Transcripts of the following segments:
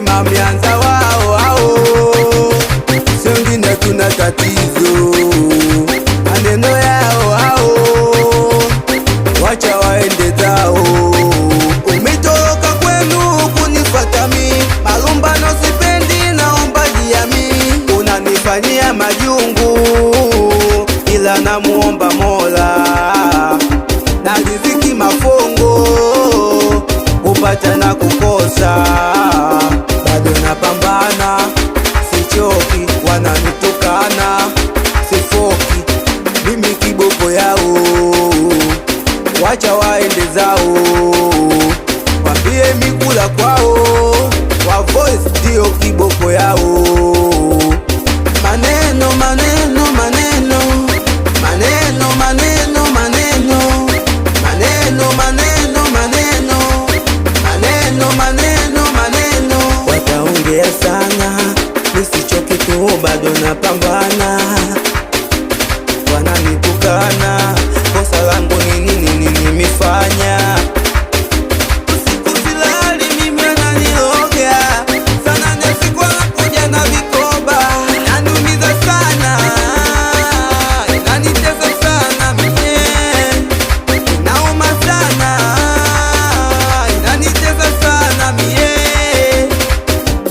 sema mianza wao hao, sengine tuna tatizo, maneno yao hao, wacha waende zao. Umetoroka kwenu kunifuata mi, malumbano sipendi, naomba jiami. Unanifanyia majungu, ila namuomba Mola, na riziki mafungo, kupata na kukosa, bado napambana, sichoki, wananitukana, sifoki, mimi kiboko yao, wacha waende zao, wambie mikula kwao, wa voice ndio kiboko yao. Maneno maneno maneno maneno maneno maneno maneno maneno maneno maneno maneno, wataongea sana, nisichoke tu, bado napambana, wananitukana, kosa langu ni nini nimefanya? Usiku silali mimi ananiloga sana, nesiku anakuja na vikoba, inaniumiza sana, inanitesa sana mie, inauma sana, inanitesa sana mie.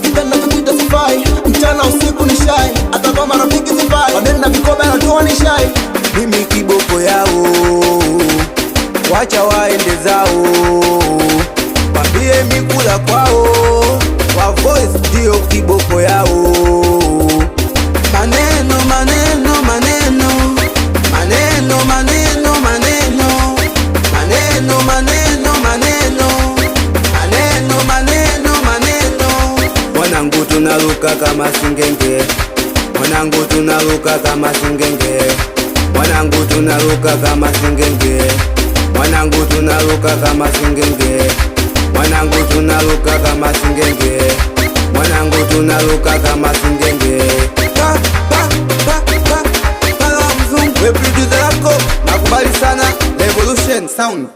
Kitanda kukuita sifai, mchana usiku ni shai, hata kwa marafiki sifai, maneno na vikoba yanatoa ni shai. Mimi kiboko yao, wacha waende zao, wambie mikula kwao, wa voice ndio kiboko yao. Maneno maneno maneno maneno maneno maneno maneno maneno maneno maneno maneno, mwanangu tunaruka kama singenge, mwanangu tunaruka kama singenge, mwanangu tunaruka kama singenge, mwanangu tunaruka kama singenge, mwanangu tunaruka kama singenge, mwanangu tunaruka kama singenge. Mzungu we producer yako, nakubali sana Revolution Sound.